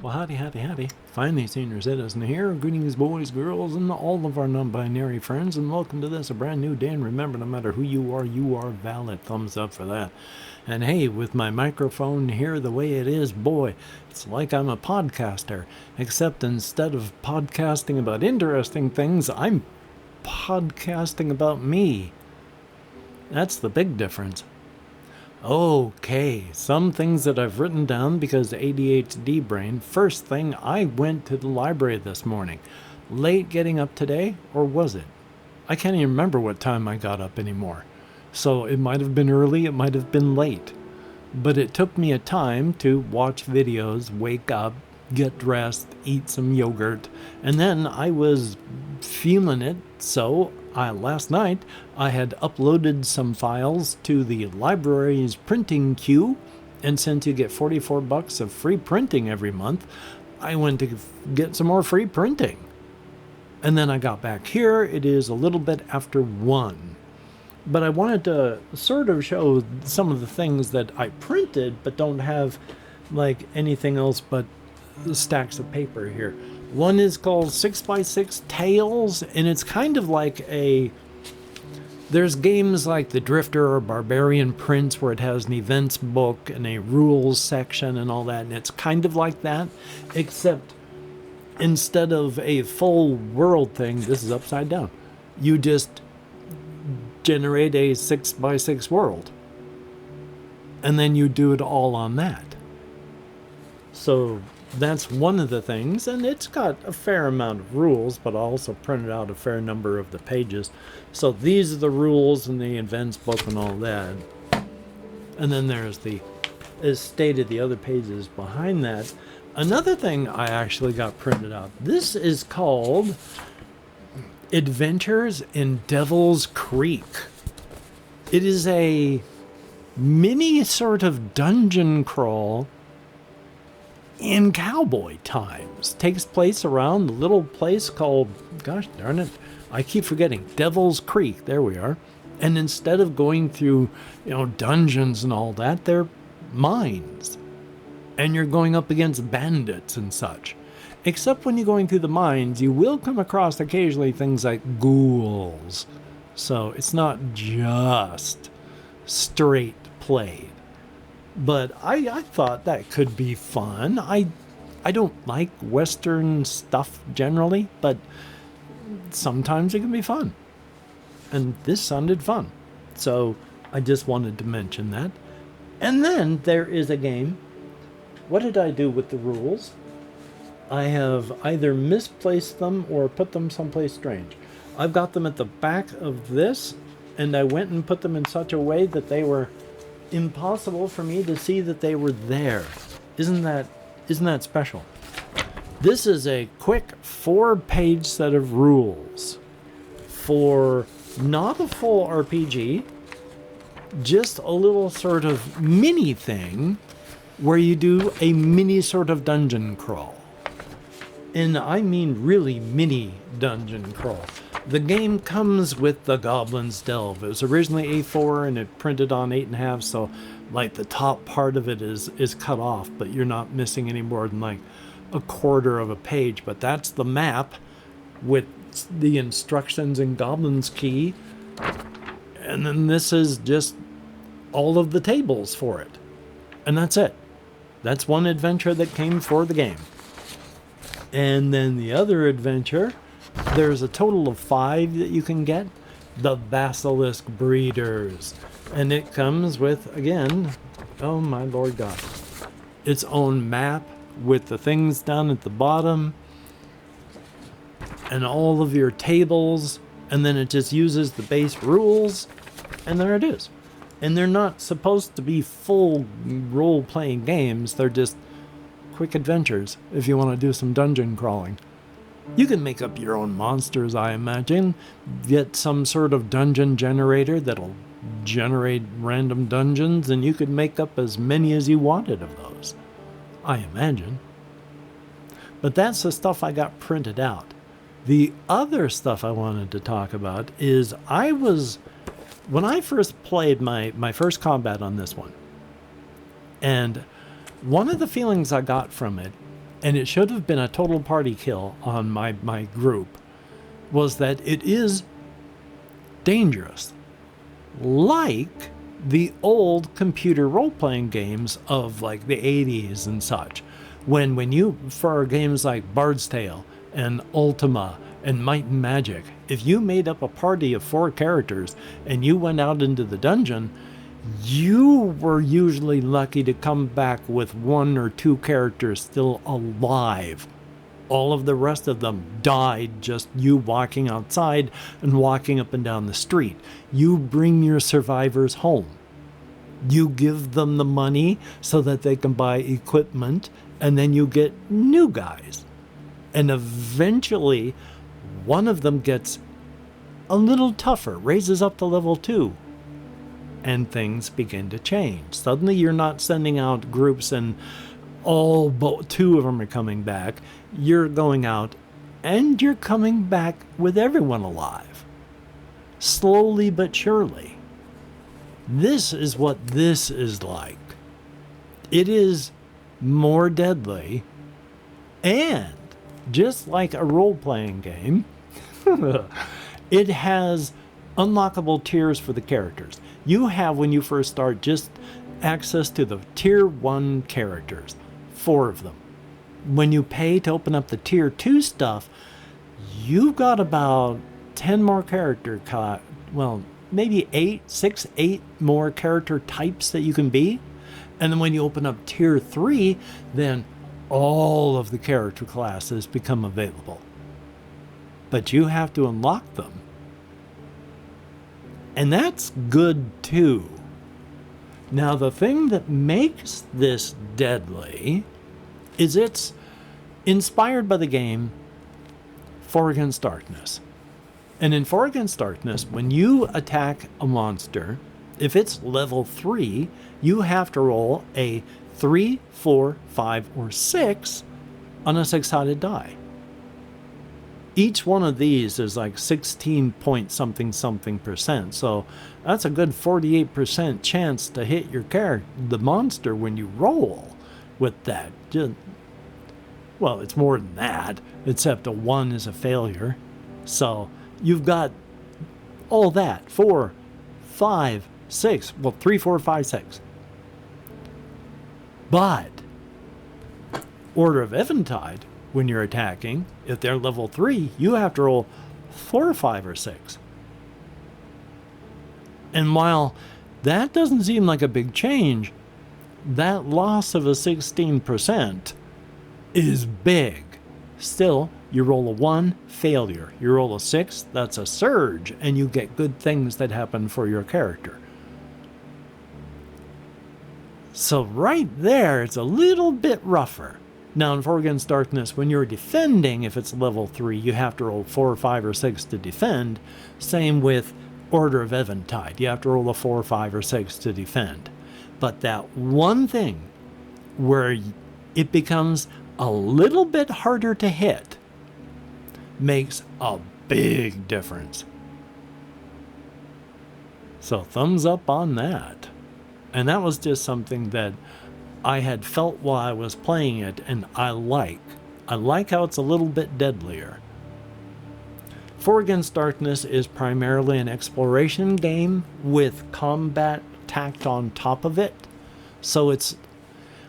Well, howdy, howdy, howdy. Finally, senior citizen here. Greetings, boys, girls, and all of our non-binary friends, and welcome to this, a brand new day. And remember, no matter who you are valid. Thumbs up for that. And hey, with my microphone here the way it is, boy, it's like I'm a podcaster. Except instead of podcasting about interesting things, I'm podcasting about me. That's the big difference. Okay, some things that I've written down because ADHD brain. First thing, I went to the library this morning. Late getting up today, or was it? I can't even remember what time I got up anymore. So it might have been early, it might have been late. But it took me a time to watch videos, wake up, get dressed, eat some yogurt, and then I was feeling it, so last night I had uploaded some files to the library's printing queue, and since you get $44 of free printing every month, I went to get some more free printing. And then I got back here. It is a little bit after 1. But I wanted to sort of show some of the things that I printed but don't have like anything else but stacks of paper here. One is called 6x6 Tales, and it's kind of like there's games like the Drifter or Barbarian Prince where it has an events book and a rules section and all that, and it's kind of like that, except instead of a full world thing, this is upside down. You just generate a 6x6 world, and then you do it all on that. So that's one of the things, and it's got a fair amount of rules, but I also printed out a fair number of the pages. So these are the rules and the events book and all that. And then there's as stated, the other pages behind that. Another thing I actually got printed out. This is called Adventures in Devil's Creek. It is a mini sort of dungeon crawl in cowboy times. Takes place around a little place called, gosh darn it, I keep forgetting, Devil's Creek. There we are. And instead of going through, dungeons and all that, they're mines. And you're going up against bandits and such. Except when you're going through the mines, you will come across occasionally things like ghouls. So it's not just straight played. But I thought that could be fun. I don't like Western stuff generally, but sometimes it can be fun. And this sounded fun. So I just wanted to mention that. And then there is a game. What did I do with the rules? I have either misplaced them or put them someplace strange. I've got them at the back of this, and I went and put them in such a way that they were impossible for me to see that they were there. Isn't that special? This is a quick 4-page set of rules for not a full RPG, just a little sort of mini thing where you do a mini sort of dungeon crawl. And I mean really mini dungeon crawl. The game comes with the Goblin's Delve. It was originally A4 and it printed on 8.5, so like the top part of it is cut off, but you're not missing any more than like a quarter of a page. But that's the map with the instructions in Goblin's Key. And then this is just all of the tables for it. And that's it. That's one adventure that came for the game. And then the other adventure, there's a total of 5 that you can get. The Basilisk Breeders. And it comes with, again, oh my Lord God, its own map with the things down at the bottom and all of your tables. And then it just uses the base rules. And there it is. And they're not supposed to be full role-playing games. They're just quick adventures if you want to do some dungeon crawling. You can make up your own monsters, I imagine. Get some sort of dungeon generator that'll generate random dungeons, and you could make up as many as you wanted of those, I imagine. But that's the stuff I got printed out. The other stuff I wanted to talk about is when I first played my first combat on this one, and one of the feelings I got from it and it should have been a total party kill on my group, was that it is dangerous. Like the old computer role-playing games of like the 80s and such. When you, for games like Bard's Tale and Ultima and Might and Magic, if you made up a party of 4 characters and you went out into the dungeon, you were usually lucky to come back with 1 or 2 characters still alive. All of the rest of them died just you walking outside and walking up and down the street. You bring your survivors home. You give them the money so that they can buy equipment, and then you get new guys. And eventually, one of them gets a little tougher, raises up to level 2. And things begin to change. Suddenly you're not sending out groups and all but 2 of them are coming back. You're going out and you're coming back with everyone alive. Slowly but surely. This is what this is like. It is more deadly, and just like a role-playing game, it has unlockable tiers for the characters. You have, when you first start, just access to the tier 1 characters, 4 of them. When you pay to open up the tier 2 stuff, you've got about 10 more character, maybe 8 more character types that you can be. And then when you open up tier 3, then all of the character classes become available. But you have to unlock them. And that's good too. Now, the thing that makes this deadly is it's inspired by the game 4 Against Darkness. And in 4 Against Darkness, when you attack a monster, if it's level 3, you have to roll a 3, 4, 5, or 6 on a 6-sided die. Each one of these is like 16 point something percent. So that's a good 48% chance to hit your the monster when you roll with that. Well, it's more than that, except a 1 is a failure. So you've got all that. 4, 5, 6. Well, 3, 4, 5, 6. But Order of Eventide, when you're attacking, if they're level 3, you have to roll 4, 5, or 6. And while that doesn't seem like a big change, that loss of a 16% is big. Still, you roll a 1, failure. You roll a 6, that's a surge, and you get good things that happen for your character. So right there, it's a little bit rougher. Now, in 4 Against Darkness, when you're defending, if it's level 3, you have to roll 4, 5, or 6 to defend. Same with Order of Eventide. You have to roll a 4, 5, or 6 to defend. But that one thing where it becomes a little bit harder to hit makes a big difference. So thumbs up on that. And that was just something that I had felt while I was playing it, and I like how it's a little bit deadlier. 4 Against Darkness is primarily an exploration game with combat tacked on top of it. So it's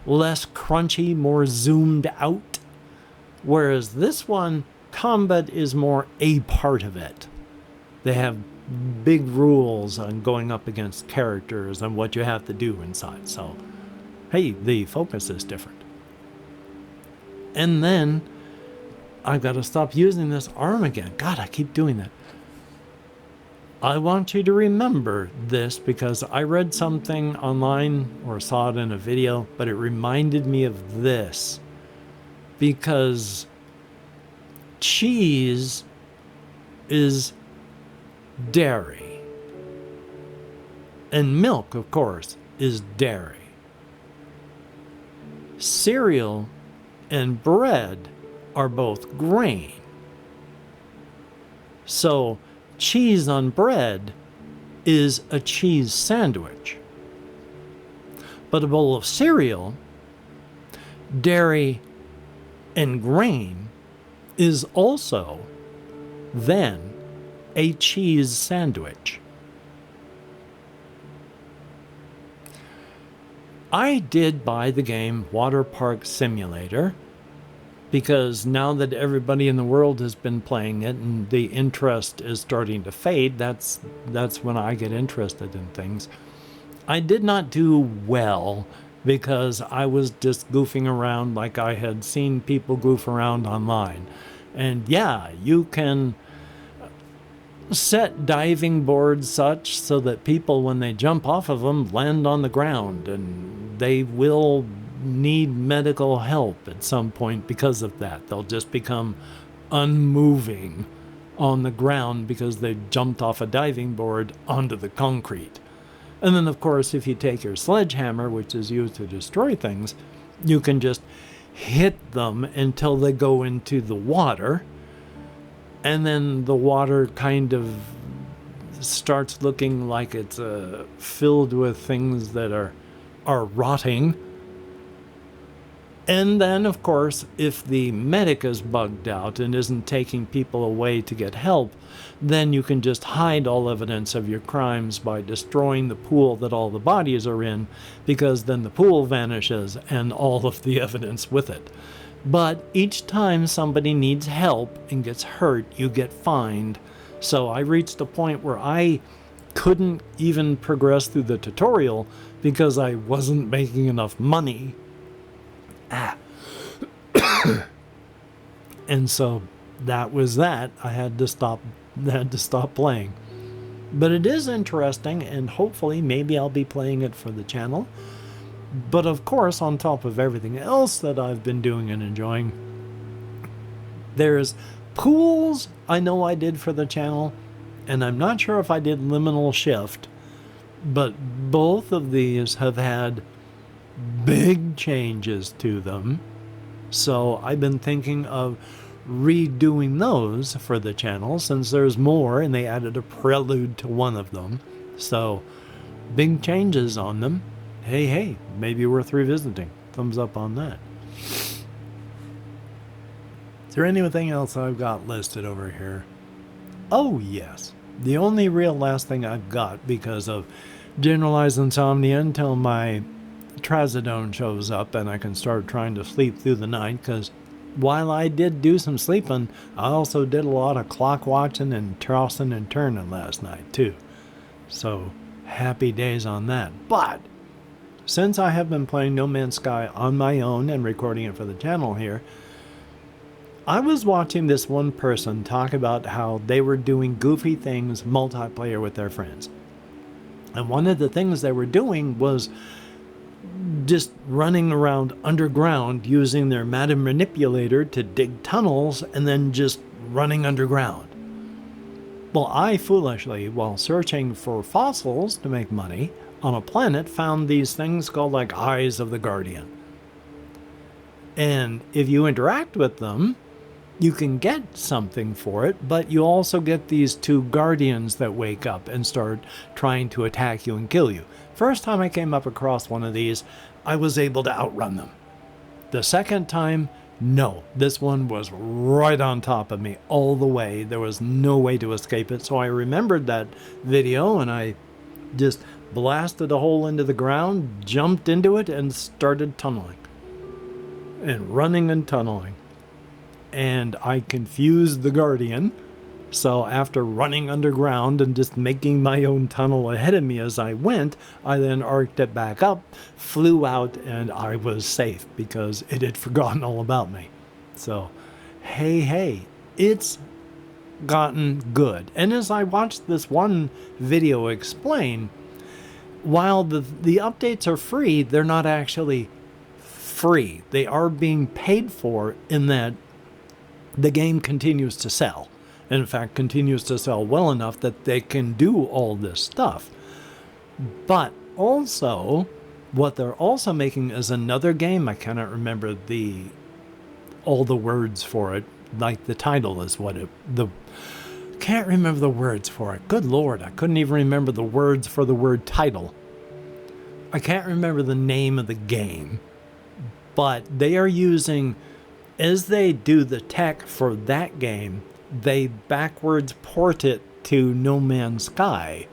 less crunchy, more zoomed out. Whereas this one, combat is more a part of it. They have big rules on going up against characters and what you have to do inside. So, hey, the focus is different. And then I've got to stop using this arm again. God, I keep doing that. I want you to remember this because I read something online or saw it in a video, but it reminded me of this. Because cheese is dairy. And milk, of course, is dairy. Cereal and bread are both grain. So, cheese on bread is a cheese sandwich. But a bowl of cereal, dairy And grain is also then a cheese sandwich. I did buy the game Water Park Simulator because now that everybody in the world has been playing it and the interest is starting to fade, that's when I get interested in things. I did not do well because I was just goofing around like I had seen people goof around online. And yeah, you can set diving boards such so that people, when they jump off of them, land on the ground, and they will need medical help at some point because of that. They'll just become unmoving on the ground because they jumped off a diving board onto the concrete. And then, of course, if you take your sledgehammer, which is used to destroy things, you can just hit them until they go into the water. And then the water kind of starts looking like it's filled with things that are rotting. And then, of course, if the medic is bugged out and isn't taking people away to get help, then you can just hide all evidence of your crimes by destroying the pool that all the bodies are in, because then the pool vanishes and all of the evidence with it. But each time somebody needs help and gets hurt, you get fined. So I reached a point where I couldn't even progress through the tutorial because I wasn't making enough money. And so that was that. I had to stop playing. But it is interesting, and hopefully maybe I'll be playing it for the channel. But of course, on top of everything else that I've been doing and enjoying, there's pools I know I did for the channel, and I'm not sure if I did Liminal Shift, but both of these have had big changes to them. So I've been thinking of redoing those for the channel since there's more, and they added a prelude to one of them. So big changes on them. Hey, maybe worth revisiting. Thumbs up on that. Is there anything else I've got listed over here? Oh, yes. The only real last thing I've got, because of generalized insomnia until my trazodone shows up and I can start trying to sleep through the night, because while I did do some sleeping, I also did a lot of clock watching and tossing and turning last night, too. So, happy days on that. But since I have been playing No Man's Sky on my own and recording it for the channel here, I was watching this one person talk about how they were doing goofy things multiplayer with their friends. And one of the things they were doing was just running around underground using their Madam Manipulator to dig tunnels and then just running underground. Well, I foolishly, while searching for fossils to make money on a planet, found these things called like Eyes of the Guardian. And if you interact with them, you can get something for it, but you also get these two guardians that wake up and start trying to attack you and kill you. First time I came up across one of these, I was able to outrun them. The second time, no. This one was right on top of me all the way. There was no way to escape it. So I remembered that video and I just blasted a hole into the ground, jumped into it, and started tunneling. And running and tunneling. And I confused the Guardian. So after running underground and just making my own tunnel ahead of me as I went, I then arced it back up, flew out, and I was safe because it had forgotten all about me. So, hey, it's gotten good. And as I watched this one video explain, while the updates are free, they're not actually free. They are being paid for in that the game continues to sell. In fact, continues to sell well enough that they can do all this stuff. But also, what they're also making is another game. I cannot remember all the words for it. Like the title is what can't remember the words for it. Good Lord, I couldn't even remember the words for the word title. I can't remember the name of the game. But they are using as they do the tech for that game, they backwards port it to No Man's Sky.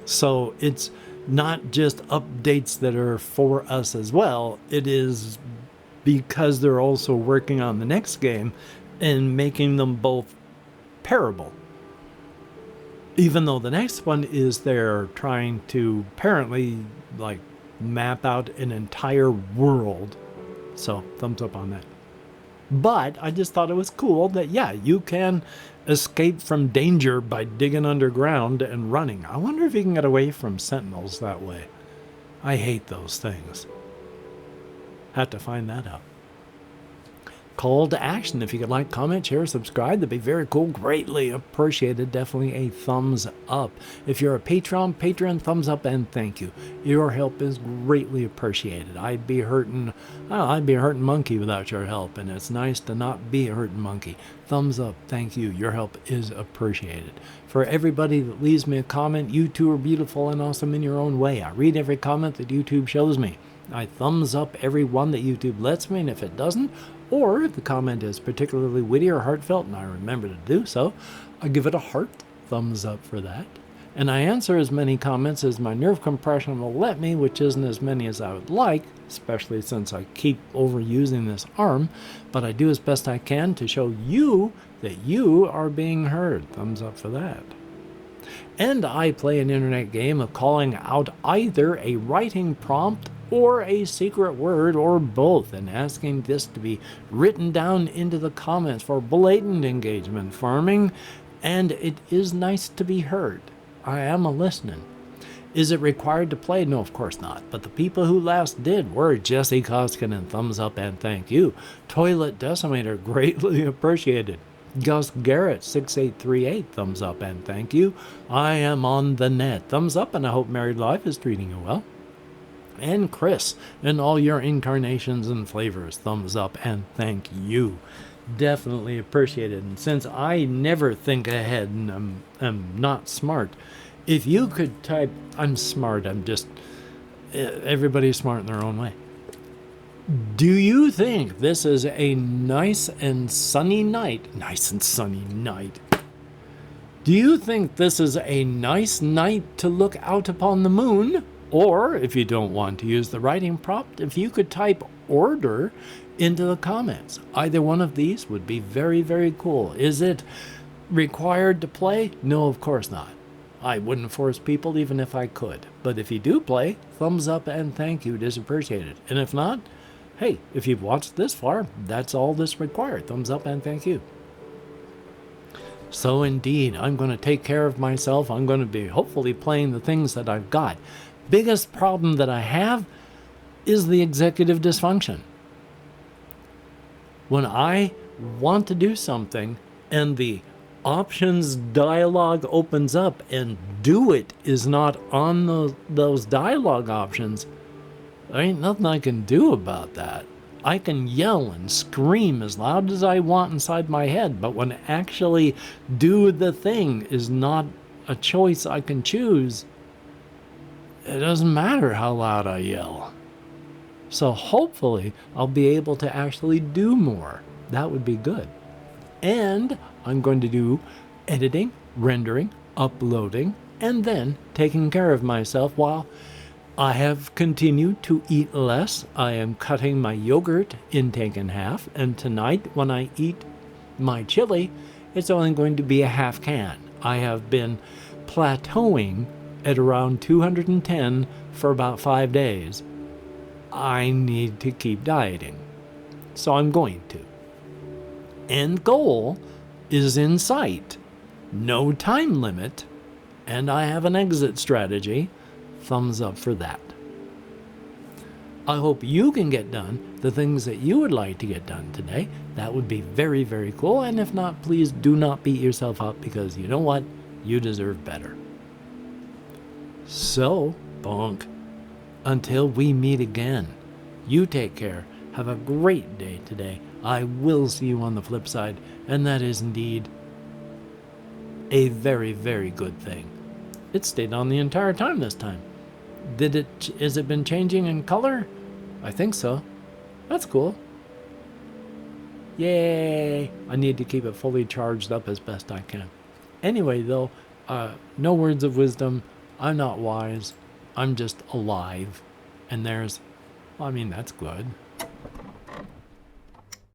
So it's not just updates that are for us as well. It is because they're also working on the next game and making them both parable. Even though the next one is they're trying to apparently like map out an entire world. So thumbs up on that. But I just thought it was cool that, yeah, you can escape from danger by digging underground and running. I wonder if you can get away from sentinels that way. I hate those things. Had to find that out. Call to action. If you could like, comment, share, subscribe, that'd be very cool. Greatly appreciated. Definitely a thumbs up. If you're a patron, thumbs up and thank you. Your help is greatly appreciated. I'd be a hurting monkey without your help, and it's nice to not be a hurting monkey. Thumbs up, thank you. Your help is appreciated. For everybody that leaves me a comment, you two are beautiful and awesome in your own way. I read every comment that YouTube shows me. I thumbs up every one that YouTube lets me, and if it doesn't, or if the comment is particularly witty or heartfelt and I remember to do so, I give it a heart thumbs up for that. And I answer as many comments as my nerve compression will let me, which isn't as many as I would like, especially since I keep overusing this arm, but I do as best I can to show you that you are being heard. Thumbs up for that. And I play an internet game of calling out either a writing prompt or a secret word or both, and asking this to be written down into the comments for blatant engagement farming, and it is nice to be heard. I am a listening. Is it required to play? No, of course not. But the people who last did were Jesse Koskinen, thumbs up and thank you. Toilet Decimator, greatly appreciated. Gus Garrett, 6838, thumbs up and thank you. I am on the net, thumbs up, and I hope married life is treating you well. And Chris, in all your incarnations and flavors, thumbs up and thank you. Definitely appreciated. And since I never think ahead and I'm not smart, if you could type, I'm smart, everybody's smart in their own way. Do you think this is a nice and sunny night? Nice and sunny night. Do you think this is a nice night to look out upon the moon? Or, if you don't want to use the writing prompt, if you could type order into the comments. Either one of these would be very, very cool. Is it required to play? No, of course not. I wouldn't force people even if I could. But if you do play, thumbs up and thank you. It is appreciated. And if not, hey, if you've watched this far, that's all that's required. Thumbs up and thank you. So indeed, I'm going to take care of myself. I'm going to be hopefully playing the things that I've got. Biggest problem that I have is the executive dysfunction. When I want to do something and the options dialog opens up and do it is not on those dialog options, there ain't nothing I can do about that. I can yell and scream as loud as I want inside my head, but when actually do the thing is not a choice I can choose, it doesn't matter how loud I yell. So hopefully I'll be able to actually do more. That would be good. And I'm going to do editing, rendering, uploading, and then taking care of myself while I have continued to eat less. I am cutting my yogurt intake in half, and tonight when I eat my chili, it's only going to be a half can. I have been plateauing at around 210 for about 5 days. I need to keep dieting. So I'm going to. End goal is in sight. No time limit. And I have an exit strategy. Thumbs up for that. I hope you can get done the things that you would like to get done today. That would be very, very cool. And if not, please do not beat yourself up, because you know what? You deserve better. So, bonk. Until we meet again, you take care. Have a great day today. I will see you on the flip side, and that is indeed a very, very good thing. It stayed on the entire time this time. Has it been changing in color? I think so. That's cool. Yay! I need to keep it fully charged up as best I can. Anyway, though, no words of wisdom. I'm not wise. I'm just alive. And I mean, that's good.